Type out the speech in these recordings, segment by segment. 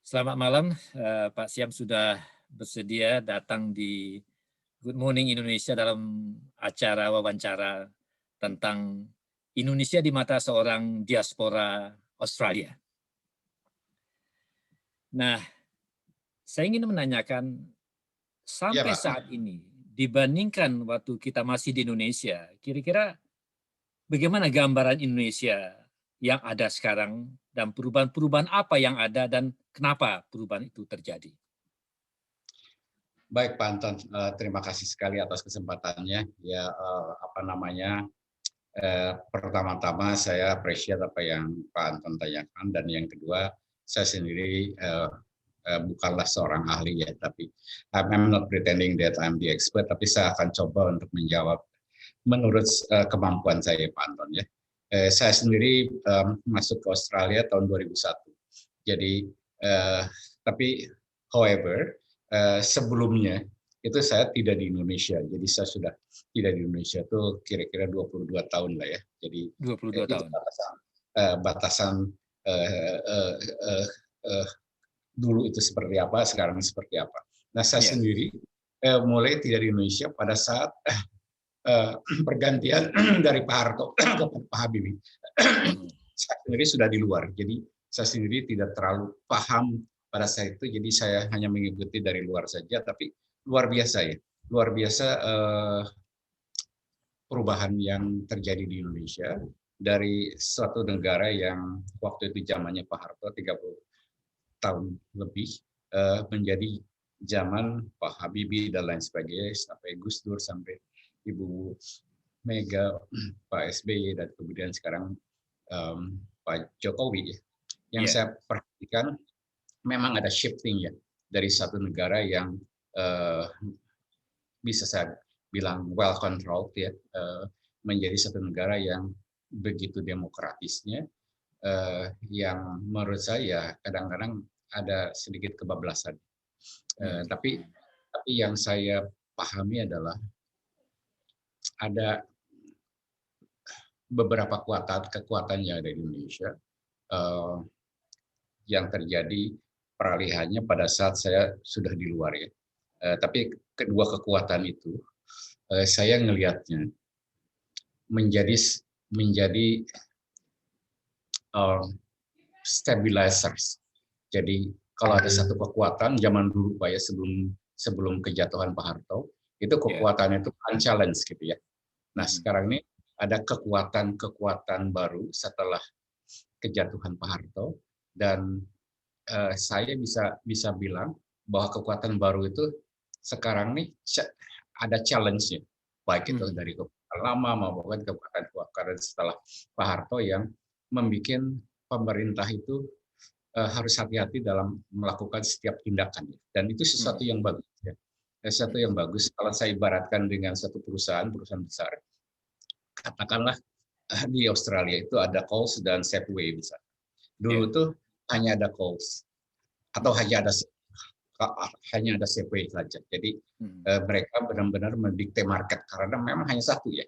Selamat malam, Pak Siam sudah bersedia datang di Good Morning Indonesia dalam acara wawancara tentang Indonesia di mata seorang diaspora Australia. Nah, saya ingin menanyakan, Iya, sampai Pak. saat ini dibandingkan waktu kita masih di Indonesia, kira-kira bagaimana gambaran Indonesia yang ada sekarang dan perubahan-perubahan apa yang ada dan kenapa perubahan itu terjadi? Baik, Pak Anton, terima kasih sekali atas kesempatannya. Ya, pertama-tama saya appreciate apa yang Pak Anton tanyakan, dan yang kedua, saya sendiri bukanlah seorang ahli ya, tapi I'm not pretending that I'm the expert, tapi saya akan coba untuk menjawab menurut kemampuan saya, Pak Anton ya. Saya sendiri masuk ke Australia tahun 2001. Jadi, eh, tapi however, sebelumnya itu saya tidak di Indonesia. Jadi saya sudah tidak di Indonesia itu kira-kira 22 tahun lah ya. Jadi 22 itu tahun. batasan eh, eh, eh, eh, dulu itu seperti apa, sekarang seperti apa. Nah, saya Ya. sendiri mulai tidak di Indonesia pada saat pergantian dari Pak Harto ke Pak Habibie. Mhm. Saya sendiri sudah di luar, jadi saya sendiri tidak terlalu paham pada saat itu, jadi saya hanya mengikuti dari luar saja, tapi luar biasa ya, luar biasa perubahan yang terjadi di Indonesia dari suatu negara yang waktu itu zamannya Pak Harto 30 tahun lebih menjadi zaman Pak Habibie dan lain sebagainya, sampai Gus Dur, sampai Ibu Mega, Pak SBY, dan kemudian sekarang Pak Jokowi. Yang Iya. saya perhatikan memang ada shifting ya, dari satu negara yang eh, bisa saya bilang well controlled ya, menjadi satu negara yang begitu demokratisnya, yang menurut saya kadang-kadang ada sedikit kebablasan. Mhm. Tapi yang saya pahami adalah ada beberapa kekuatan yang ada di Indonesia eh, yang terjadi peralihannya pada saat saya sudah di luar ya. Tapi kedua kekuatan itu saya ngelihatnya menjadi menjadi uh, stabilizers. Jadi kalau ada satu kekuatan zaman dulu Pak ya, sebelum sebelum kejatuhan Pak Harto, itu Iya. kekuatan itu unchallenged gitu ya. Nah, Mhm. sekarang ini ada kekuatan-kekuatan baru setelah kejatuhan Pak Harto, dan saya bisa bisa bilang bahwa kekuatan baru itu sekarang nih ada challenge-nya, baik itu Mhm. dari kekuatan lama maupun kekuatan setelah Pak Harto yang membuat pemerintah itu harus hati-hati dalam melakukan setiap tindakan, dan itu sesuatu Mhm. yang bagus ya. Sesuatu yang Mhm. bagus kalau saya ibaratkan dengan satu perusahaan besar, katakanlah di Australia itu ada Coles dan Safeway misalnya. Dulu Iya. tuh hanya ada Coles atau Mhm. hanya ada Safeway saja. Jadi Mhm. mereka benar-benar mendikte market karena memang hanya satu ya.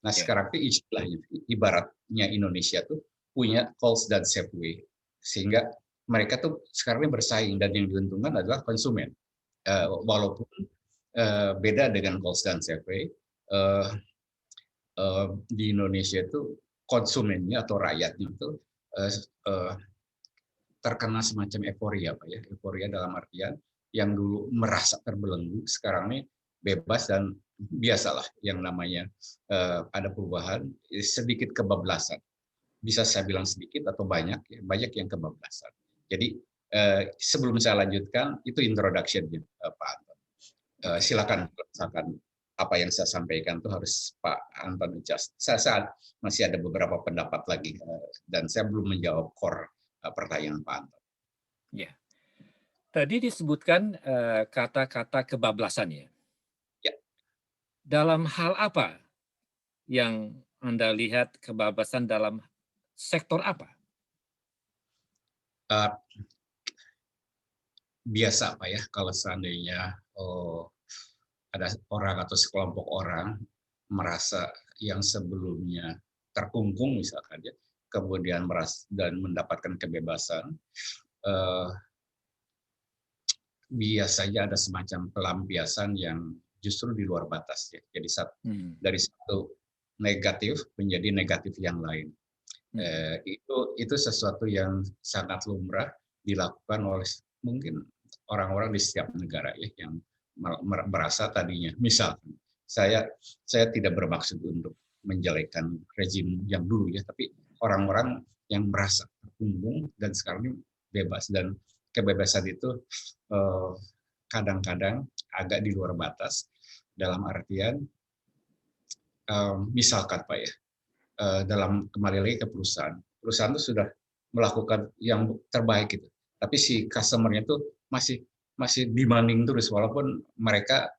Nah, Iya. sekarang itu istilahnya ibaratnya Indonesia tuh punya Coles dan Safeway, sehingga mereka tuh sekarang ini bersaing, dan yang diuntungkan adalah konsumen. Mhm. Walaupun beda dengan Coles dan Safeway, eh, di Indonesia itu konsumennya atau rakyatnya itu eh, eh, terkena semacam euforia, Pak ya. Euforia dalam artian yang dulu merasa terbelenggu, sekarang ini bebas, dan biasalah yang namanya ada perubahan, sedikit kebablasan. Bisa saya bilang sedikit atau banyak, ya, banyak yang kebablasan. Jadi sebelum saya lanjutkan, itu introduction-nya, Pak Anton. Oke. Silakan, misalkan apa yang saya sampaikan itu harus Pak Anton adjust. Saya masih ada beberapa pendapat lagi, dan saya belum menjawab core pertanyaan Pak Anton. Ya. Tadi disebutkan, kata-kata kebablasan ya. Ya, Dalam hal apa yang Anda lihat kebablasan dalam sektor apa? eh, biasa Pak ya, kalau seandainya ada orang atau sekelompok orang merasa yang sebelumnya terkungkung misalkan ya, kemudian merasa dan mendapatkan kebebasan, eh, biasanya ada semacam pelampiasan yang justru di luar batas ya. Jadi dari satu negatif menjadi negatif yang lain. Itu sesuatu yang sangat lumrah dilakukan oleh mungkin orang-orang di setiap negara ya, yang merasa tadinya, misalkan saya tidak bermaksud untuk menjelekkan rezim yang dulu ya, tapi orang-orang yang merasa terkungkung dan sekarang ini bebas, dan kebebasan itu kadang-kadang agak di luar batas, dalam artian misalkan Pak ya, dalam kembali lagi ke perusahaan itu sudah melakukan yang terbaik gitu, tapi si customer-nya itu masih demanding terus, walaupun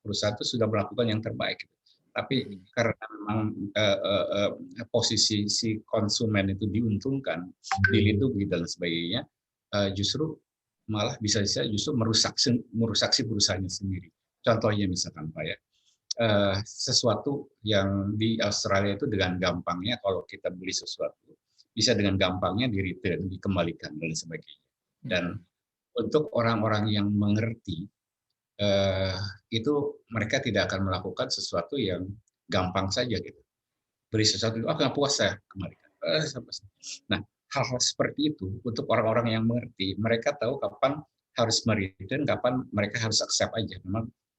perusahaan itu sudah melakukan yang terbaik gitu. Tapi karena memang posisi si konsumen itu diuntungkan, dilindungi dan sebagainya, justru malah bisa justru merusak si perusahaannya sendiri. Contohnya misalkan Pak ya, sesuatu yang di Australia itu dengan gampangnya kalau kita beli sesuatu bisa dengan gampangnya di return, dikembalikan dan sebagainya. Dan untuk orang-orang yang mengerti itu, mereka tidak akan melakukan sesuatu yang gampang saja gitu. Beli sesuatu, nggak puas saya kembalikan. Nah, hal-hal seperti itu untuk orang-orang yang mengerti, mereka tahu kapan harus mereturn, kapan mereka harus accept aja.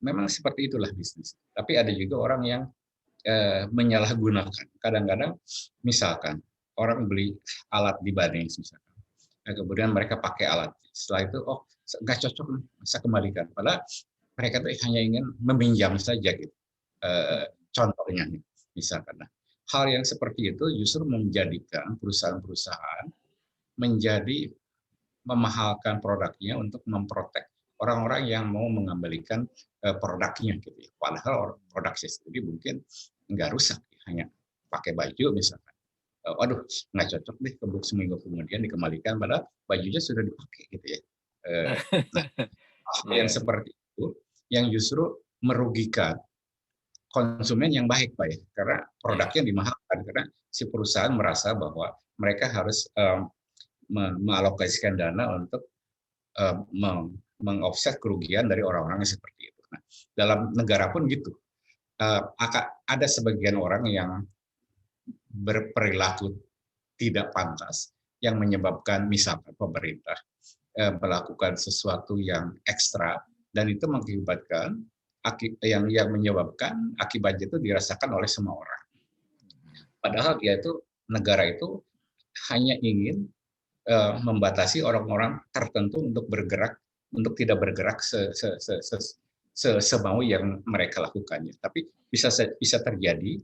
Memang seperti itulah bisnis. Tapi ada juga orang yang menyalahgunakan. Kadang-kadang misalkan orang beli alat di Bunnings misalkan, kemudian mereka pakai alat. Setelah itu, oh nggak cocok, bisa kembalikan. Padahal mereka tuh hanya ingin meminjam saja gitu. Contohnya nih, misalkan. Nah, hal yang seperti itu justru menjadikan perusahaan-perusahaan menjadi memahalkan produknya untuk memprotek orang-orang yang mau mengembalikan produknya gitu ya. Padahal produksi sendiri mungkin nggak rusak, hanya pakai baju misalkan. Waduh, nggak cocok deh, kebuk seminggu kemudian dikembalikan, padahal bajunya sudah dipakai gitu ya. Nah, hal yang seperti itu yang justru merugikan konsumen yang baik Pak ya, karena produknya dimahalkan, karena si perusahaan merasa bahwa mereka harus mengalokasikan dana untuk mengoffset kerugian dari orang-orang yang seperti itu. Nah, dalam negara pun gitu, ada sebagian orang yang berperilaku tidak pantas yang menyebabkan misalkan pemerintah melakukan sesuatu yang ekstra, dan itu mengakibatkan yang menyebabkan akibatnya itu dirasakan oleh semua orang. Padahal negara itu hanya ingin membatasi orang-orang tertentu untuk tidak bergerak semau yang mereka lakukannya. Tapi bisa terjadi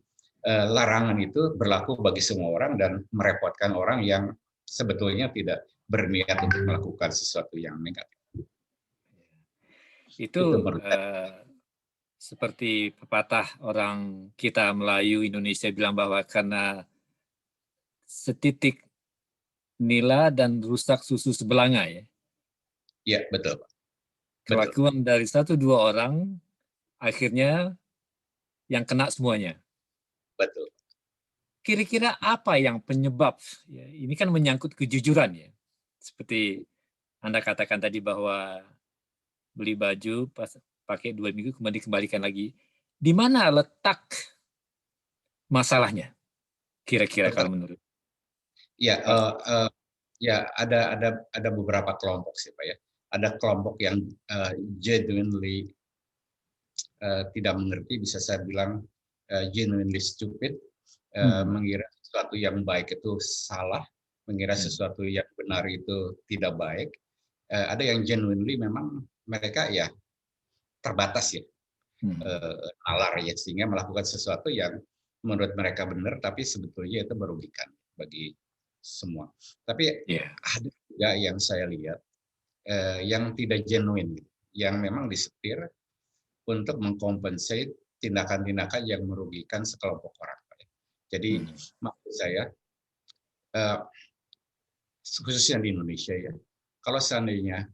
larangan itu berlaku bagi semua orang dan merepotkan orang yang sebetulnya tidak berniat untuk melakukan sesuatu yang negatif. Itu seperti pepatah orang kita Melayu Indonesia bilang bahwa karena setitik nila dan rusak susu sebelanga ya. Iya, betul. Kelakuan dari 1-2 orang akhirnya yang kena semuanya. Betul. Kira-kira apa yang penyebab? Ya, ini kan menyangkut kejujuran ya. Seperti Anda katakan tadi bahwa beli baju pas pakai 2 minggu kemudian dikembalikan lagi. Di mana letak masalahnya? Kira-kira kalau menurut? Ya, ada beberapa kelompok sih Pak ya. Ada kelompok yang genuinely tidak mengerti, bisa saya bilang genuinely stupid, mengira sesuatu yang baik itu salah, mengira sesuatu yang benar itu tidak baik. Ada yang genuinely memang mereka ya terbatas ya, nalar ya, sehingga melakukan sesuatu yang menurut mereka benar, tapi sebetulnya itu merugikan bagi semua. Tapi ada juga yang saya lihat yang tidak genuine, yang memang disetir untuk mengkompensate tindakan-tindakan yang merugikan sekelompok orang. Jadi maksud saya, khususnya di Indonesia ya, kalau seandainya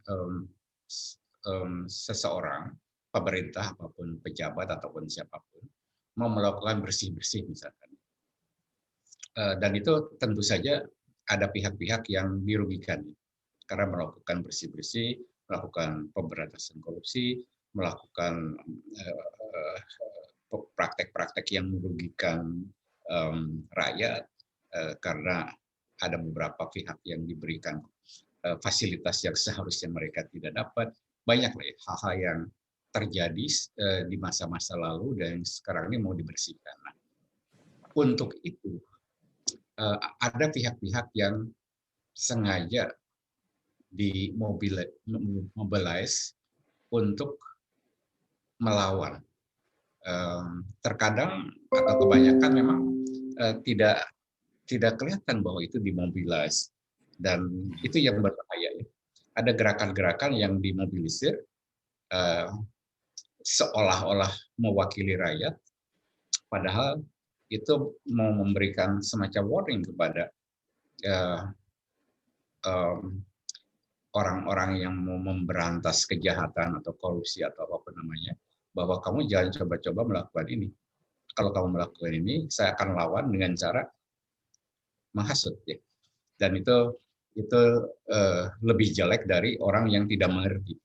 seseorang, pemerintah apapun, pejabat ataupun siapapun, mau melakukan bersih-bersih misalkan, dan itu tentu saja ada pihak-pihak yang dirugikan karena melakukan bersih-bersih, melakukan pemberantasan korupsi, melakukan praktek-praktek yang merugikan rakyat karena ada beberapa pihak yang diberikan fasilitas yang seharusnya mereka tidak dapat. Banyak hal-hal yang terjadi di masa-masa lalu dan sekarang ini mau dibersihkan. Nah, untuk itu ada pihak-pihak yang sengaja dimobilize untuk melawan. Terkadang atau kebanyakan memang tidak kelihatan bahwa itu dimobilize, dan itu yang berbahaya. Ada gerakan-gerakan yang dimobilisir seolah-olah mewakili rakyat, padahal itu mau memberikan semacam warning kepada orang-orang yang mau memberantas kejahatan atau korupsi atau apa namanya, bahwa kamu jangan coba-coba melakukan ini. Kalau kamu melakukan ini, saya akan lawan dengan cara menghasut, ya. Dan itu lebih jelek dari orang yang tidak mengerti.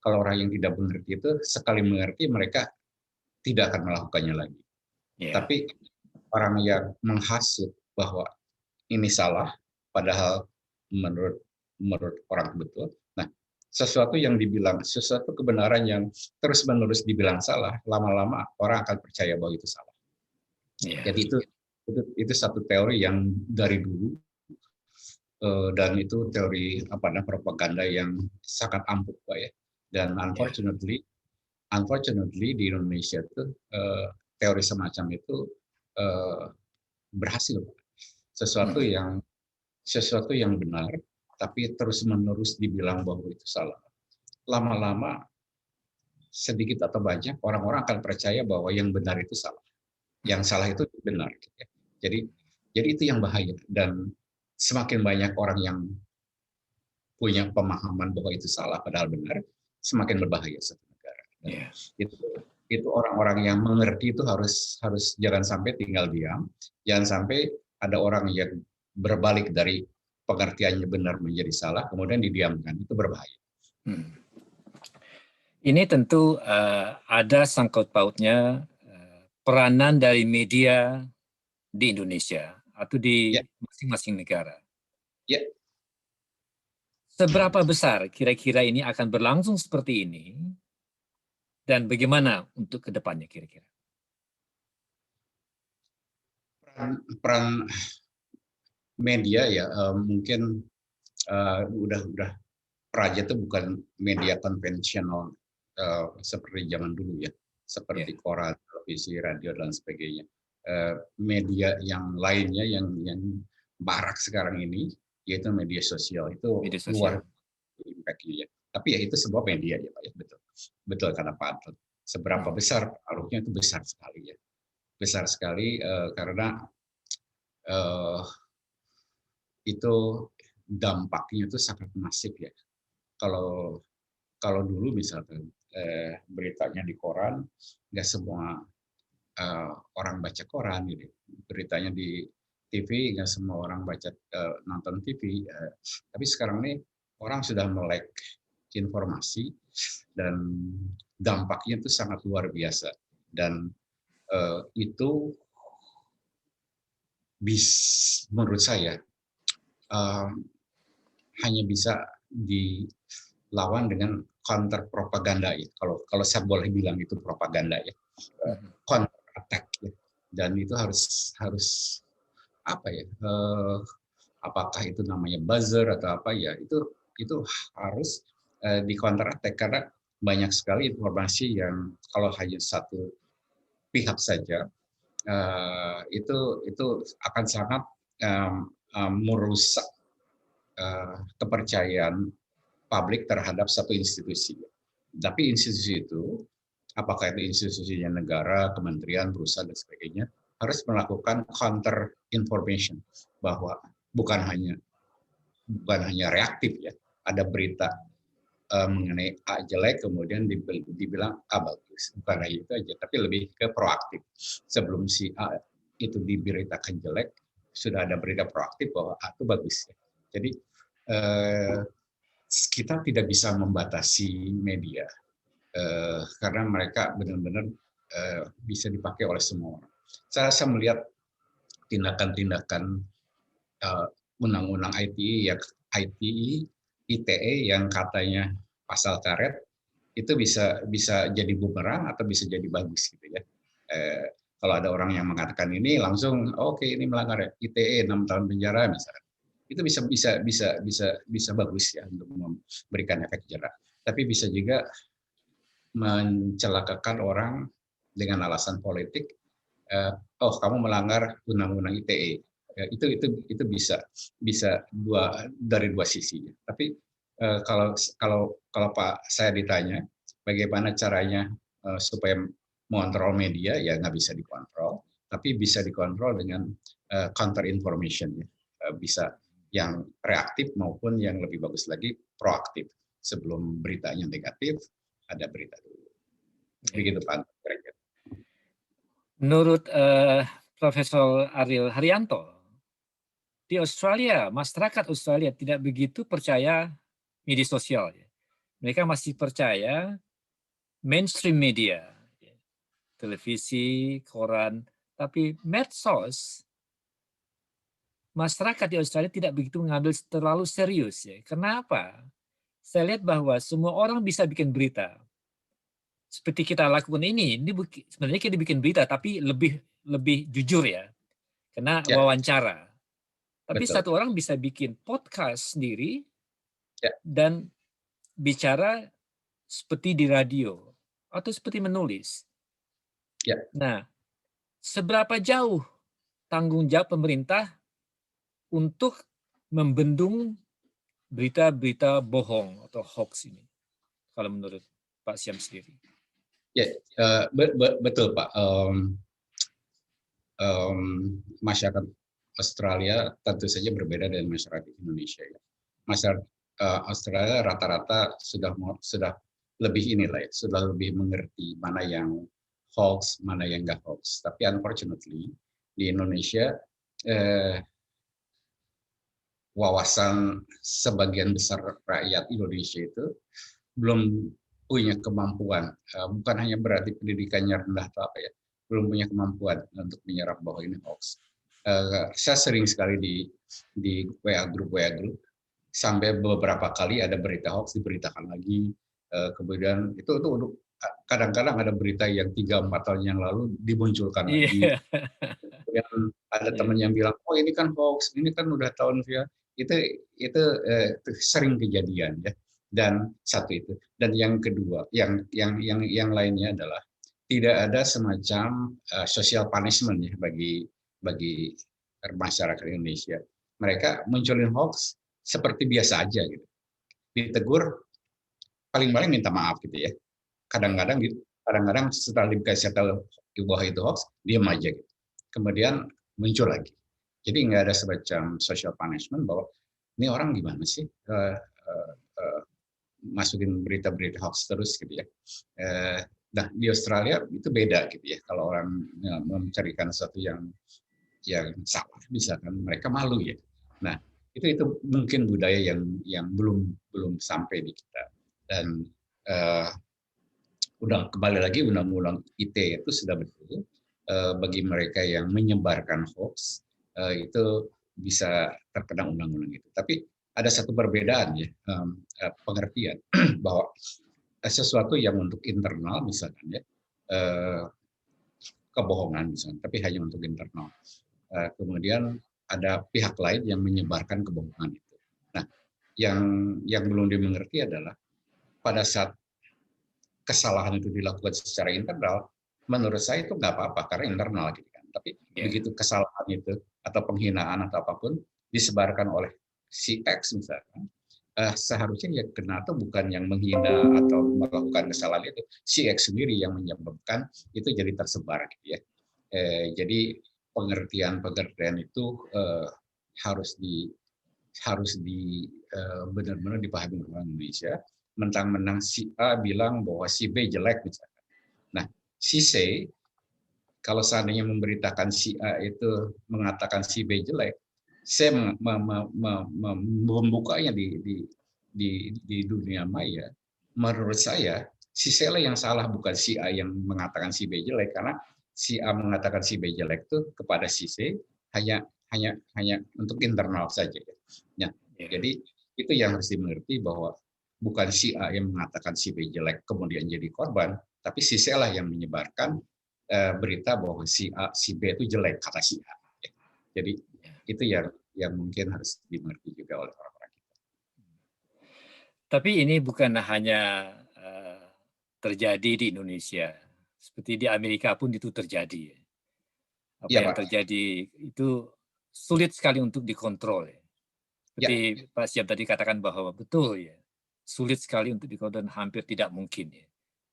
Kalau orang yang tidak mengerti itu sekali mengerti mereka tidak akan melakukannya lagi. Yeah. Tapi orang yang menghasut bahwa ini salah, padahal menurut orang betul. Nah, sesuatu kebenaran yang terus-menerus dibilang salah, lama-lama orang akan percaya bahwa itu salah. Yeah. Jadi itu satu teori yang dari dulu, dan itu teori propaganda yang sangat ampuh, Pak, ya. Dan unfortunately di Indonesia itu teori semacam itu berhasil, Pak. Sesuatu yang benar, tapi terus-menerus dibilang bahwa itu salah. Lama-lama sedikit atau banyak orang-orang akan percaya bahwa yang benar itu salah, yang salah itu benar. Jadi itu yang bahaya, dan semakin banyak orang yang punya pemahaman bahwa itu salah padahal benar, semakin berbahaya satu negara. Yeah. Itu orang-orang yang mengerti itu harus jangan sampai tinggal diam, jangan sampai ada orang yang berbalik dari pengertiannya benar menjadi salah kemudian didiamkan, itu berbahaya. Ini tentu ada sangkut pautnya peranan dari media di Indonesia atau di masing-masing negara. Ya. Seberapa besar kira-kira ini akan berlangsung seperti ini, dan bagaimana untuk kedepannya kira-kira? Peran media ya mungkin udah Praja itu bukan media konvensional seperti zaman dulu, ya, seperti koran, televisi, radio dan sebagainya. Media yang lainnya yang marak sekarang ini yaitu media sosial, itu luar impact-nya, ya. Tapi ya itu sebuah media, ya, Pak, ya, betul karena Pak Anton. Seberapa besar pengaruhnya itu besar sekali, ya, besar sekali karena itu dampaknya itu sangat masif, ya. Kalau dulu misalkan beritanya di koran, nggak semua orang baca koran, gitu. Beritanya di TV, nggak semua orang nonton TV. Tapi sekarang ini orang sudah melek informasi dan dampaknya itu sangat luar biasa. Dan itu menurut saya hanya bisa dilawan dengan counter propaganda, ya. Kalau saya boleh bilang itu propaganda, ya. Counter attack, ya. Dan itu harus apa, ya? Apakah itu namanya buzzer atau apa, ya? Itu harus di counter attack karena banyak sekali informasi yang kalau hanya satu pihak saja itu akan sangat merusak kepercayaan publik terhadap satu institusi. Tapi institusi itu, apakah itu institusinya negara, kementerian, perusahaan dan sebagainya, harus melakukan counter information, bahwa bukan hanya reaktif, ya. Ada berita mengenai A jelek kemudian dibilang A bagus, bukan hanya itu aja, tapi lebih ke proaktif. Sebelum si A itu diberitakan jelek, sudah ada berita proaktif bahwa A itu bagus, ya. Jadi kita tidak bisa membatasi media karena mereka benar-benar bisa dipakai oleh semua orang. Saya melihat tindakan-tindakan undang-undang ITE yang katanya pasal karet itu bisa jadi bumerang atau bisa jadi bagus gitu ya. Kalau ada orang yang mengatakan ini langsung oke, ini melanggar ITE 6 tahun penjara misalnya. Itu bisa bagus ya untuk memberikan efek jerah. Tapi bisa juga mencelakakan orang dengan alasan politik. Oh, kamu melanggar undang-undang ITE. Itu bisa dari dua sisi. Tapi kalau Pak saya ditanya bagaimana caranya supaya mengontrol media, ya nggak bisa dikontrol, tapi bisa dikontrol dengan counter information, ya. Bisa yang reaktif maupun yang lebih bagus lagi proaktif. Sebelum beritanya negatif, ada berita dulu. Begitu Pak. Menurut Profesor Ariel Haryanto, di Australia, masyarakat Australia tidak begitu percaya media sosial. Mereka masih percaya mainstream media, televisi, koran, tapi medsos, masyarakat di Australia tidak begitu mengambil terlalu serius. Ya. Kenapa? Saya lihat bahwa semua orang bisa bikin berita. Seperti kita lakukan ini sebenarnya kita bikin berita, tapi lebih jujur ya, kena wawancara. Tapi Betul. satu orang bisa bikin podcast sendiri ya. Dan bicara seperti di radio atau seperti menulis. Ya. Nah, seberapa jauh tanggung jawab pemerintah untuk membendung berita-berita bohong atau hoax ini, kalau menurut Pak Syam sendiri? Ya, betul Pak. Masyarakat Australia tentu saja berbeda dengan masyarakat Indonesia. Ya. Masyarakat Australia rata-rata sudah lebih sudah lebih mengerti mana yang hoax, mana yang nggak hoax. Tapi unfortunately di Indonesia wawasan sebagian besar rakyat Indonesia itu belum punya kemampuan, bukan hanya berarti pendidikannya rendah atau apa ya, belum punya kemampuan untuk menyerap bahwa ini hoax. Saya sering sekali di WA group sampai beberapa kali ada berita hoax diberitakan lagi, kemudian itu kadang-kadang ada berita yang 3-4 tahun yang lalu dimunculkan lagi. Kemudian ada teman yang bilang, oh ini kan hoax, ini kan udah tahun ya. Itu sering kejadian ya. Dan satu itu, dan yang kedua, yang lainnya adalah tidak ada semacam social punishment ya bagi masyarakat Indonesia. Mereka munculin hoax seperti biasa aja gitu. Ditegur paling-paling minta maaf gitu ya. Kadang-kadang setelah dikasih tahu bahwa itu hoax, diam aja gitu. Kemudian muncul lagi. Jadi nggak ada semacam social punishment bahwa ini orang gimana sih masukin berita-berita hoax terus gitu ya. Nah di Australia itu beda gitu ya. Kalau orang mencarikan sesuatu yang salah, misalkan mereka malu ya. Nah itu mungkin budaya yang belum sampai di kita. Dan udah kembali lagi undang-undang ITE itu sudah betul bagi mereka yang menyebarkan hoax itu bisa terkena undang-undang itu. Tapi ada satu perbedaan ya, pengertian bahwa sesuatu yang untuk internal misalkan ya, kebohongan misalkan, tapi hanya untuk internal. Kemudian ada pihak lain yang menyebarkan kebohongan itu. Nah, yang belum dimengerti adalah pada saat kesalahan itu dilakukan secara internal, menurut saya itu nggak apa-apa karena internal gitu kan. Tapi begitu kesalahan itu atau penghinaan atau apapun disebarkan oleh si X misalkan, seharusnya yang kena itu bukan yang menghina atau melakukan kesalahan itu, si X sendiri yang menyebabkan itu jadi tersebar gitu ya. Jadi pengertian itu harus benar-benar dipahami orang Indonesia. Mentang-mentang si A bilang bahwa si B jelek misalkan. Nah, si C kalau seandainya memberitakan si A itu mengatakan si B jelek, C membukanya di di dunia maya, menurut saya si C lah yang salah, bukan si A yang mengatakan si B jelek, karena si A mengatakan si B jelek itu kepada si C hanya hanya untuk internal saja. Ya, jadi itu yang harus dimengerti, bahwa bukan si A yang mengatakan si B jelek kemudian jadi korban, tapi si C lah yang menyebarkan berita bahwa si A, si B itu jelek kata si A. Jadi itu yang mungkin harus dimengerti juga oleh orang-orang kita. Tapi ini bukan hanya terjadi di Indonesia, seperti di Amerika pun itu terjadi. Apa Iya, yang Pak. terjadi itu sulit sekali untuk dikontrol. Ya, Seperti Pak Siap tadi katakan bahwa betul ya, sulit sekali untuk dikontrol dan hampir tidak mungkin ya.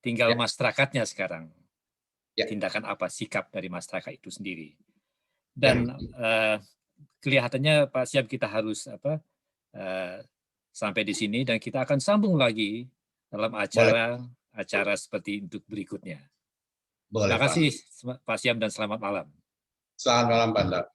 Tinggal ya, masyarakatnya sekarang, ya, tindakan apa, sikap dari masyarakat itu sendiri. ya. Dan kelihatannya Pak Siap kita harus sampai di sini, dan kita akan sambung lagi dalam Boleh, acara seperti untuk berikutnya. Terima boleh, Pak. kasih Pak Siap dan selamat malam. Selamat malam, Pak.